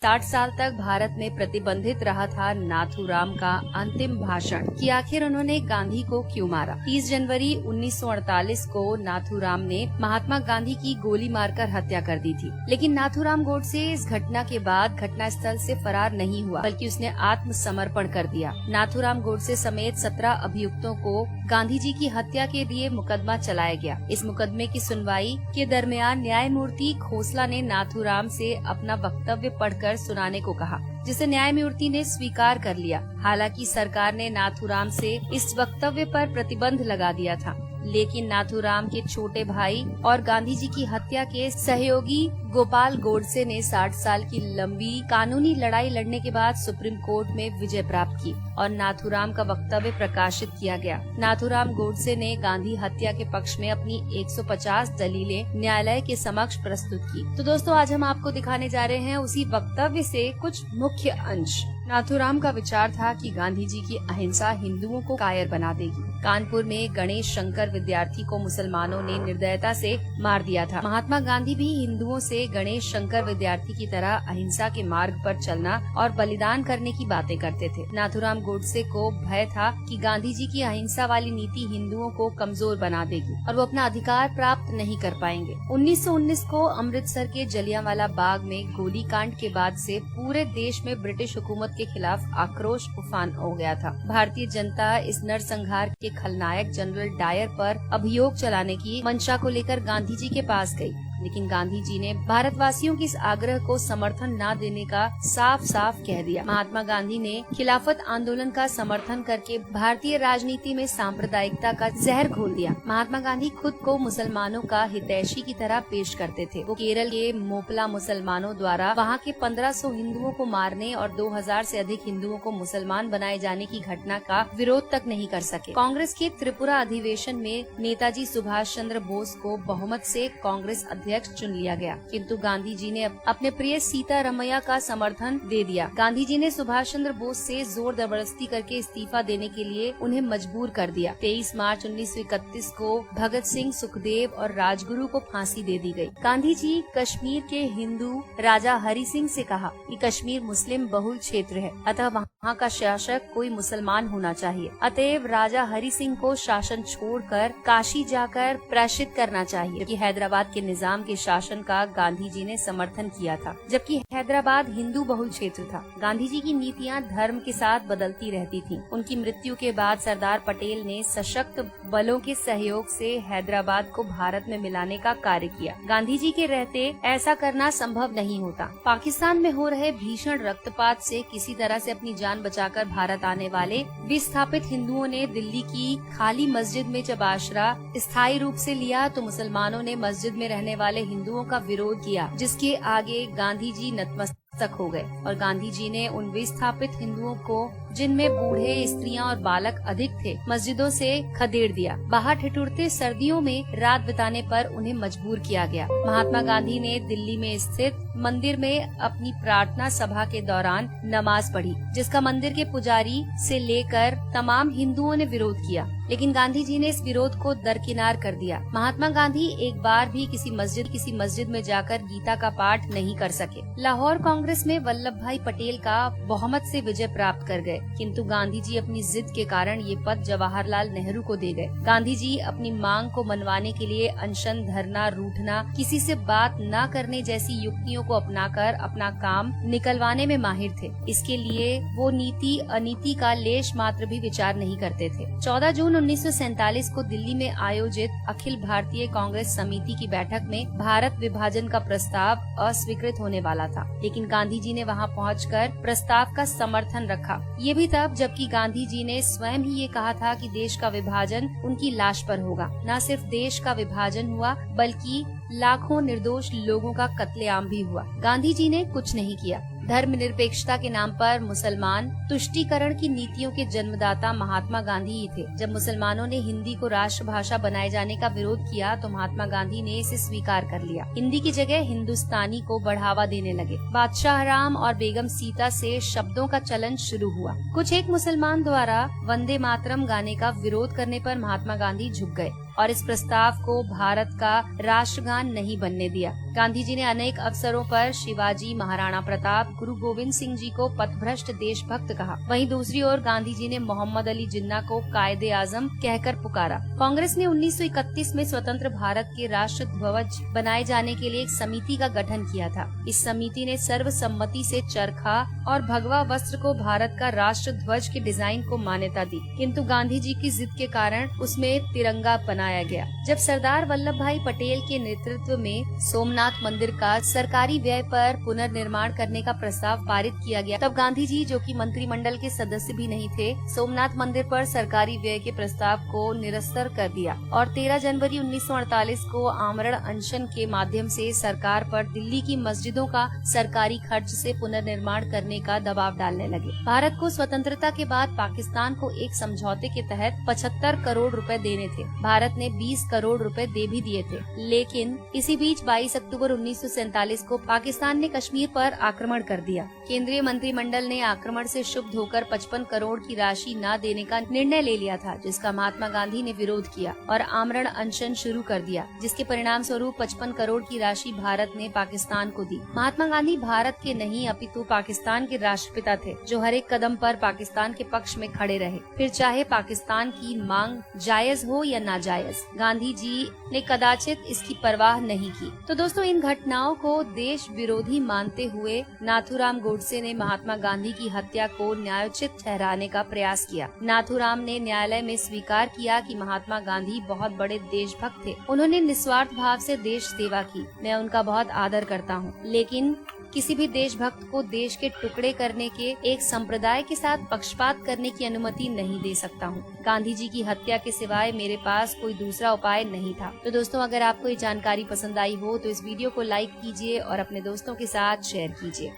60 साल तक भारत में प्रतिबंधित रहा था नाथूराम का अंतिम भाषण कि आखिर उन्होंने गांधी को क्यों मारा। 30 जनवरी 1948 को नाथूराम ने महात्मा गांधी की गोली मारकर हत्या कर दी थी। लेकिन नाथूराम गोडसे इस घटना के बाद घटना स्थल से फरार नहीं हुआ, बल्कि उसने आत्मसमर्पण कर दिया। नाथूराम गोडसे समेत 17 अभियुक्तों को गांधी जी की हत्या के लिए मुकदमा चलाया गया। इस मुकदमे की सुनवाई के दरमियान न्यायमूर्ति खोसला ने नाथूराम से अपना वक्तव्य पढ़कर सुनाने को कहा, जिसे न्यायमूर्ति ने स्वीकार कर लिया। हालांकि सरकार ने नाथूराम से इस वक्तव्य पर प्रतिबंध लगा दिया था, लेकिन नाथूराम के छोटे भाई और गांधी जी की हत्या के सहयोगी गोपाल गोडसे ने 60 साल की लंबी कानूनी लड़ाई लड़ने के बाद सुप्रीम कोर्ट में विजय प्राप्त की और नाथूराम का वक्तव्य प्रकाशित किया गया। नाथूराम गोडसे ने गांधी हत्या के पक्ष में अपनी 150 दलीलें न्यायालय के समक्ष प्रस्तुत की। तो दोस्तों, आज हम आपको दिखाने जा रहे हैं उसी वक्तव्य से कुछ मुख्य अंश। नाथूराम का विचार था कि गांधी जी की अहिंसा हिंदुओं को कायर बना देगी। कानपुर में गणेश शंकर विद्यार्थी को मुसलमानों ने निर्दयता से मार दिया था। महात्मा गांधी भी हिंदुओं से गणेश शंकर विद्यार्थी की तरह अहिंसा के मार्ग पर चलना और बलिदान करने की बातें करते थे। नाथूराम गोडसे को भय था कि गांधी जी की अहिंसा वाली नीति हिंदुओं को कमजोर बना देगी और वो अपना अधिकार प्राप्त नहीं कर पाएंगे। 1919 को अमृतसर के जलियांवाला बाग में गोलीकांड के बाद से पूरे देश में ब्रिटिश हुकूमत के खिलाफ आक्रोश उफान हो गया था। भारतीय जनता इस नरसंहार के खलनायक जनरल डायर पर अभियोग चलाने की मंशा को लेकर गांधी जी के पास गई, लेकिन गांधी जी ने भारतवासियों के इस आग्रह को समर्थन न देने का साफ साफ कह दिया। महात्मा गांधी ने खिलाफत आंदोलन का समर्थन करके भारतीय राजनीति में सांप्रदायिकता का जहर घोल दिया। महात्मा गांधी खुद को मुसलमानों का हितैषी की तरह पेश करते थे। वो केरल के मोपला मुसलमानों द्वारा वहां के 1500 हिंदुओं को मारने और 2000 से अधिक हिंदुओं को मुसलमान बनाए जाने की घटना का विरोध तक नहीं कर सके। कांग्रेस के त्रिपुरा अधिवेशन में नेताजी सुभाष चंद्र बोस को बहुमत से कांग्रेस अध्यक्ष चुन लिया गया, किंतु गांधी जी ने अपने प्रिय सीतारमैया का समर्थन दे दिया। गांधी जी ने सुभाष चंद्र बोस से जोर जबरदस्ती करके इस्तीफा देने के लिए उन्हें मजबूर कर दिया। 23 मार्च 1931 को भगत सिंह, सुखदेव और राजगुरु को फांसी दे दी गई। गांधी जी कश्मीर के हिंदू राजा हरि सिंह से कहा कि कश्मीर मुस्लिम बहुल क्षेत्र है, अतः वहाँ का शासक कोई मुसलमान होना चाहिए। अतएव राजा हरि सिंह को शासन छोड़कर काशी जाकर प्रायश्चित करना चाहिए, कि हैदराबाद के निजाम के शासन का गांधी जी ने समर्थन किया था, जबकि हैदराबाद हिंदू बहुल क्षेत्र था। गांधी जी की नीतियां धर्म के साथ बदलती रहती थीं। उनकी मृत्यु के बाद सरदार पटेल ने सशक्त बलों के सहयोग से हैदराबाद को भारत में मिलाने का कार्य किया। गांधी जी के रहते ऐसा करना संभव नहीं होता। पाकिस्तान में हो रहे भीषण रक्तपात से किसी तरह से अपनी जान बचाकर भारत आने वाले विस्थापित हिंदुओं ने दिल्ली की खाली मस्जिद में जब आश्रा स्थायी रूप से लिया, तो मुसलमानों ने मस्जिद में रहने वाले हिंदुओं का विरोध किया, जिसके आगे गांधी जी नतमस्तक हो गए और गांधी जी ने उन विस्थापित हिंदुओं को, जिनमें बूढ़े, स्त्रियां और बालक अधिक थे, मस्जिदों से खदेड़ दिया। बाहर ठिठुरते सर्दियों में रात बिताने पर उन्हें मजबूर किया गया। महात्मा गांधी ने दिल्ली में स्थित मंदिर में अपनी प्रार्थना सभा के दौरान नमाज पढ़ी, जिसका मंदिर के पुजारी से लेकर तमाम हिंदुओं ने विरोध किया, लेकिन गांधी जी ने इस विरोध को दरकिनार कर दिया। महात्मा गांधी एक बार भी किसी मस्जिद में जाकर गीता का पाठ नहीं कर सके। लाहौर कांग्रेस में वल्लभ भाई पटेल का बहुमत से विजय प्राप्त कर गए, किंतु गांधी जी अपनी जिद के कारण ये पद जवाहरलाल नेहरू को दे गए। गांधी जी अपनी मांग को मनवाने के लिए अनशन, धरना, रूठना, किसी से बात न करने जैसी युक्तियों को अपनाकर अपना काम निकलवाने में माहिर थे। इसके लिए वो नीति अनीति का लेश मात्र भी विचार नहीं करते थे। 14 जून 1947 को दिल्ली में आयोजित अखिल भारतीय कांग्रेस समिति की बैठक में भारत विभाजन का प्रस्ताव अस्वीकृत होने वाला था, लेकिन गांधी जी ने वहां पहुंचकर प्रस्ताव का समर्थन रखा। ये भी तब जबकि गांधी जी ने स्वयं ही ये कहा था कि देश का विभाजन उनकी लाश पर होगा। न सिर्फ देश का विभाजन हुआ, बल्कि लाखों निर्दोष लोगों का कत्लेआम भी हुआ। गांधी जी ने कुछ नहीं किया। धर्मनिरपेक्षता के नाम पर मुसलमान तुष्टीकरण की नीतियों के जन्मदाता महात्मा गांधी ही थे। जब मुसलमानों ने हिंदी को राष्ट्रभाषा बनाए जाने का विरोध किया, तो महात्मा गांधी ने इसे स्वीकार कर लिया। हिंदी की जगह हिंदुस्तानी को बढ़ावा देने लगे। बादशाह राम और बेगम सीता से शब्दों का चलन शुरू हुआ। कुछ एक मुसलमान द्वारा वंदे मातरम गाने का विरोध करने पर महात्मा गांधी झुक गए और इस प्रस्ताव को भारत का राष्ट्रगान नहीं बनने दिया। गांधी जी ने अनेक अवसरों पर शिवाजी, महाराणा प्रताप, गुरु गोविंद सिंह जी को पथभ्रष्ट देशभक्त कहा। वहीं दूसरी ओर गांधी जी ने मोहम्मद अली जिन्ना को कायदे आजम कहकर पुकारा। कांग्रेस ने 1931 में स्वतंत्र भारत के राष्ट्र ध्वज बनाए जाने के लिए एक समिति का गठन किया था। इस समिति ने सर्वसम्मति से चरखा और भगवा वस्त्र को भारत का राष्ट्र ध्वज के डिजाइन को मान्यता दी, किंतु गांधी जी की जिद के कारण उसमें तिरंगा बनाया गया। जब सरदार वल्लभ भाई पटेल के नेतृत्व में सोमनाथ मंदिर का सरकारी व्यय पर पुनर्निर्माण करने का प्रस्ताव पारित किया गया, तब गांधी जी, जो कि मंत्रिमंडल के सदस्य भी नहीं थे, सोमनाथ मंदिर पर सरकारी व्यय के प्रस्ताव को निरस्तर कर दिया और 13 जनवरी 1948 को आमरण अनशन के माध्यम से सरकार पर दिल्ली की मस्जिदों का सरकारी खर्च से पुनर्निर्माण करने का दबाव डालने लगे। भारत को स्वतंत्रता के बाद पाकिस्तान को एक समझौते के तहत 75 करोड़ रुपए देने थे। भारत ने 20 करोड़ रुपए दे भी दिए थे, लेकिन इसी बीच 22 अक्टूबर 1947 को पाकिस्तान ने कश्मीर पर आक्रमण कर दिया। केंद्रीय मंत्रिमंडल ने आक्रमण से क्षुब्ध होकर 55 करोड़ की राशि न देने का निर्णय ले लिया था, जिसका महात्मा गांधी ने विरोध किया और आमरण अनशन शुरू कर दिया, जिसके परिणाम स्वरूप 55 करोड़ की राशि भारत ने पाकिस्तान को दी। महात्मा गांधी भारत के नहीं अपितु पाकिस्तान के राष्ट्रपिता थे, जो हर एक कदम पर पाकिस्तान के पक्ष में खड़े रहे, फिर चाहे पाकिस्तान की मांग जायज हो या नाजायज। गांधी जी ने कदाचित इसकी परवाह नहीं की। तो दोस्तों, इन घटनाओं को देश विरोधी मानते हुए नाथूराम गोडसे ने महात्मा गांधी की हत्या को न्यायोचित ठहराने का प्रयास किया। नाथूराम ने न्यायालय में स्वीकार किया कि महात्मा गांधी बहुत बड़े देशभक्त थे। उन्होंने निस्वार्थ भाव से देश सेवा की। मैं उनका बहुत आदर करता हूँ, लेकिन किसी भी देशभक्त को देश के टुकड़े करने के एक संप्रदाय के साथ पक्षपात करने की अनुमति नहीं दे सकता हूँ। गांधी जी की हत्या के सिवाय मेरे पास कोई दूसरा उपाय नहीं था। तो दोस्तों, अगर आपको ये जानकारी पसंद आई हो तो इस वीडियो को लाइक कीजिए और अपने दोस्तों के साथ शेयर कीजिए।